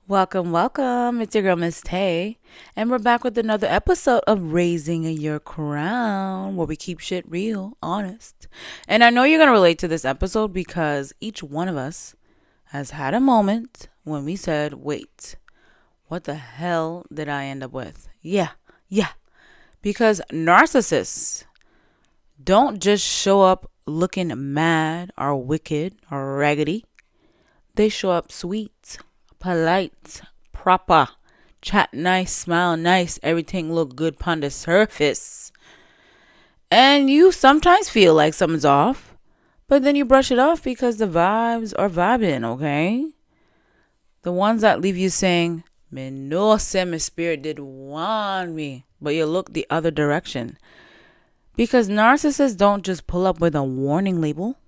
Welcome, welcome. It's your girl, Miss Tay, and we're back with another episode of Raising Your Crown, where we keep shit real, honest. And I know you're going to relate to this episode because each one of us has had a moment when we said, wait, what the hell did I end up with? Yeah. Because narcissists don't just show up looking mad or wicked or raggedy. They show up sweet, polite, proper, chat nice, smile nice, everything look good upon the surface. And you sometimes feel like something's off, but then you brush it off because the vibes are vibing, okay? The ones that leave you saying, me no say my spirit did want me, but you look the other direction. Because narcissists don't just pull up with a warning label.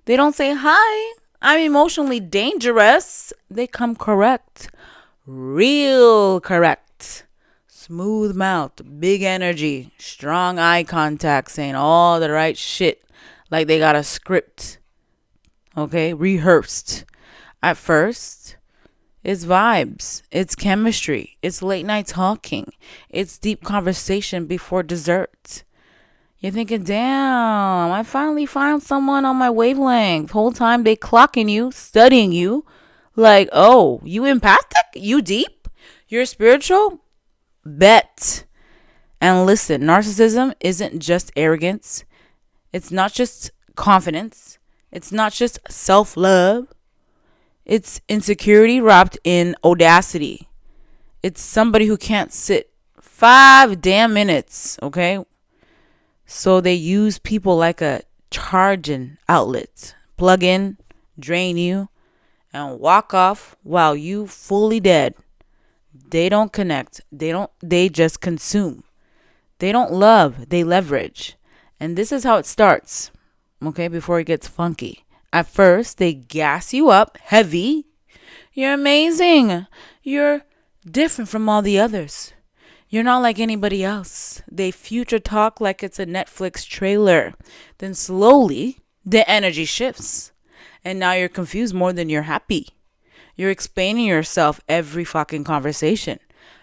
They don't say, hi, I'm emotionally dangerous. They come correct. Real correct. Smooth mouth, big energy, strong eye contact, saying all the right shit like they got a script. Okay, rehearsed. At first, it's vibes, it's chemistry, it's late night talking, it's deep conversation before dessert. You're thinking, damn, I finally found someone on my wavelength. Whole time they clocking you, studying you. Like, oh, you empathic? You deep? You're spiritual? Bet. And listen, narcissism isn't just arrogance. It's not just confidence. It's not just self-love. It's insecurity wrapped in audacity. It's somebody who can't sit 5 damn minutes, okay? So they use people like a charging outlet. Plug in, drain you, and walk off while you fully dead. They don't connect. They just consume. They don't love, they leverage. And this is how it starts. Okay, before it gets funky. At first, they gas you up heavy. You're amazing. You're different from all the others. You're not like anybody else. They future talk like it's a Netflix trailer. Then slowly, the energy shifts. And now you're confused more than you're happy. You're explaining yourself every fucking conversation.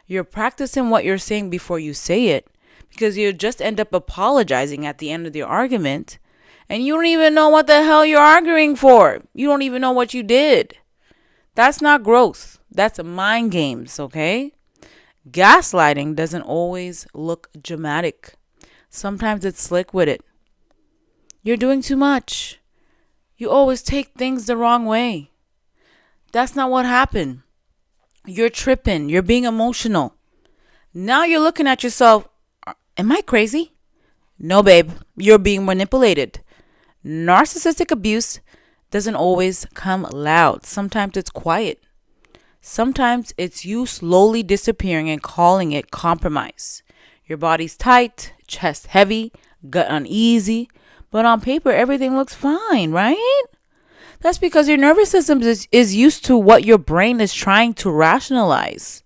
You're practicing what you're saying before you say it. Because you just end up apologizing at the end of the argument. And you don't even know what the hell you're arguing for. You don't even know what you did. That's not growth. That's mind games, okay? Gaslighting doesn't always look dramatic. Sometimes it's slick with it. You're doing too much. You always take things the wrong way. That's not what happened. You're tripping. You're being emotional. Now you're looking at yourself. Am I crazy? No, babe. You're being manipulated. Narcissistic abuse doesn't always come loud. Sometimes it's quiet. Sometimes it's you slowly disappearing and calling it compromise. Your body's tight, chest heavy, gut uneasy, but on paper everything looks fine, right? That's because your nervous system is used to what your brain is trying to rationalize.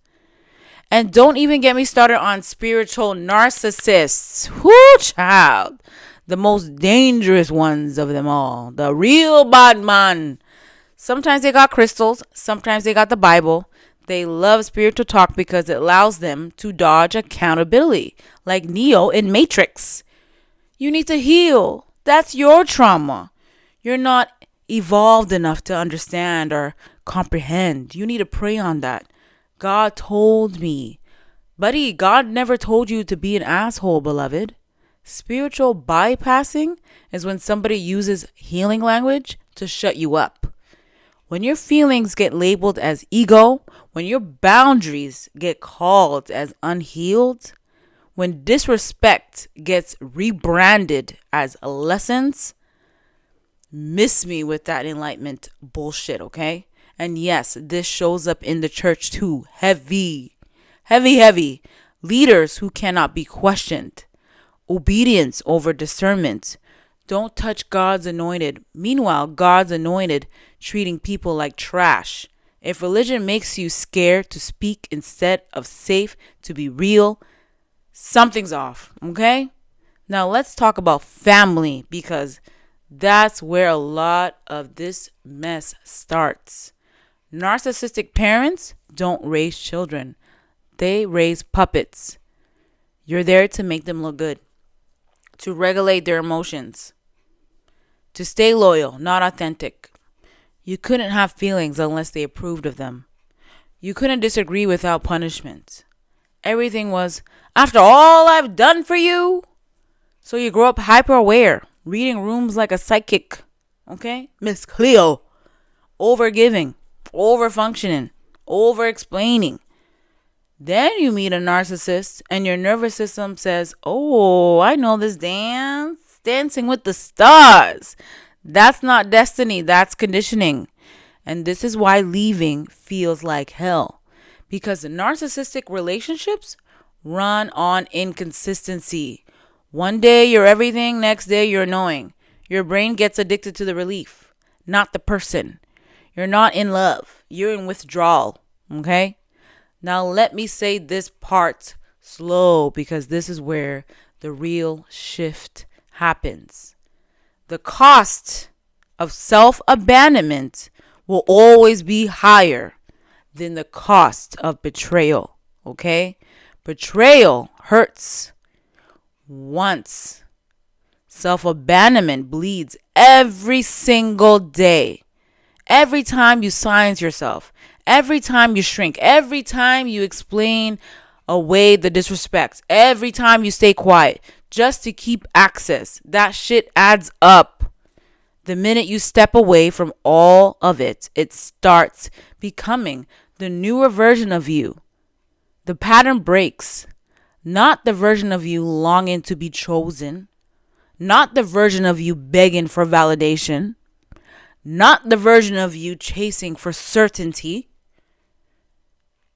And don't even get me started on spiritual narcissists. Whoo, child. The most dangerous ones of them all. The real bad man. Sometimes they got crystals. Sometimes they got the Bible. They love spiritual talk because it allows them to dodge accountability, like Neo in Matrix. You need to heal. That's your trauma. You're not evolved enough to understand or comprehend. You need to pray on that. God told me. Buddy, God never told you to be an asshole, beloved. Spiritual bypassing is when somebody uses healing language to shut you up. When your feelings get labeled as ego, when your boundaries get called as unhealed, when disrespect gets rebranded as lessons, miss me with that enlightenment bullshit, okay? And yes, this shows up in the church too. Heavy. Leaders who cannot be questioned. Obedience over discernment. Don't touch God's anointed. Meanwhile, God's anointed treating people like trash. If religion makes you scared to speak instead of safe to be real, something's off, okay? Now let's talk about family because that's where a lot of this mess starts. Narcissistic parents don't raise children. They raise puppets. You're there to make them look good, to regulate their emotions, to stay loyal, not authentic. You couldn't have feelings unless they approved of them. You couldn't disagree without punishment. Everything was, after all I've done for you. So you grow up hyper aware, reading rooms like a psychic. Okay? Miss Cleo. Over giving, over functioning, over explaining. Then you meet a narcissist and your nervous system says, oh, I know this dance. Dancing with the stars. That's not destiny, that's conditioning. And this is why leaving feels like hell. Because the narcissistic relationships run on inconsistency. One day you're everything, next day you're annoying. Your brain gets addicted to the relief, not the person. You're not in love, you're in withdrawal. Okay? Now let me say this part slow because this is where the real shift happens. The cost of self-abandonment will always be higher than the cost of betrayal. Okay? Betrayal hurts once. Self-abandonment bleeds every single day. Every time you silence yourself, every time you shrink, every time you explain away the disrespect, every time you stay quiet just to keep access, that shit adds up. The minute you step away from all of it, it starts becoming the newer version of you. The pattern breaks. Not the version of you longing to be chosen. Not the version of you begging for validation. Not the version of you chasing for certainty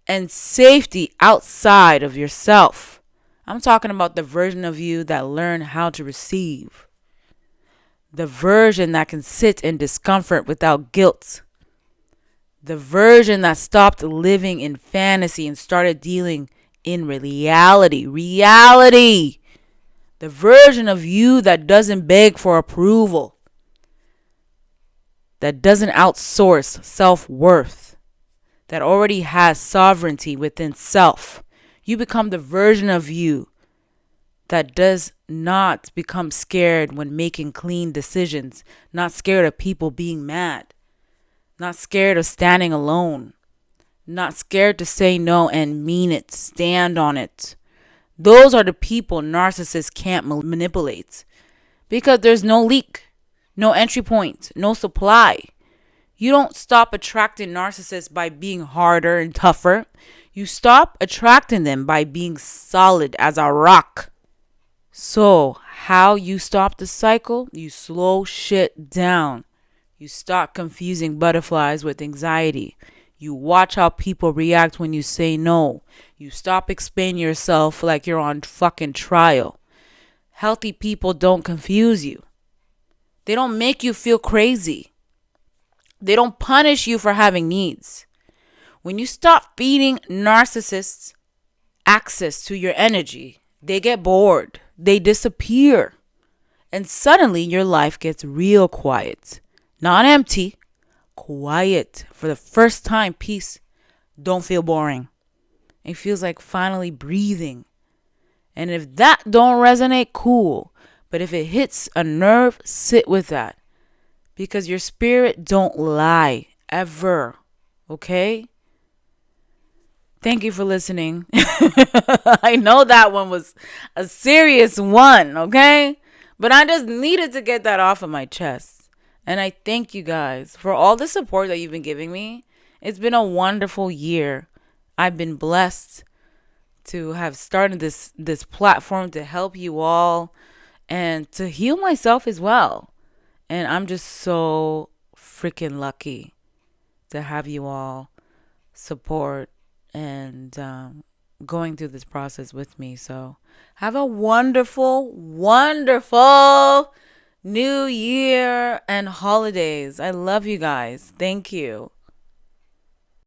and safety outside of yourself. I'm talking about the version of you that learned how to receive. The version that can sit in discomfort without guilt. The version that stopped living in fantasy and started dealing in reality. Reality. The version of you that doesn't beg for approval. That doesn't outsource self-worth. That already has sovereignty within self. You become the version of you that does not become scared when making clean decisions. Not scared of people being mad. Not scared of standing alone. Not scared to say no and mean it. Stand on it. Those are the people narcissists can't manipulate. Because there's no leak. No entry point. No supply. You don't stop attracting narcissists by being harder and tougher. You stop attracting them by being solid as a rock. So, how you stop the cycle? You slow shit down. You stop confusing butterflies with anxiety. You watch how people react when you say no. You stop explaining yourself like you're on fucking trial. Healthy people don't confuse you. They don't make you feel crazy. They don't punish you for having needs. When you stop feeding narcissists access to your energy, they get bored. They disappear. And suddenly your life gets real quiet. Not empty. Quiet. For the first time, peace don't feel boring. It feels like finally breathing. And if that don't resonate, cool. But if it hits a nerve, sit with that. Because your spirit don't lie. Ever. Okay? Thank you for listening. I know that one was a serious one, okay? But I just needed to get that off of my chest. And I thank you guys for all the support that you've been giving me. It's been a wonderful year. I've been blessed to have started this platform to help you all and to heal myself as well. And I'm just so freaking lucky to have you all support and going through this process with me. So have a wonderful, wonderful new year and holidays. I love you guys. Thank you.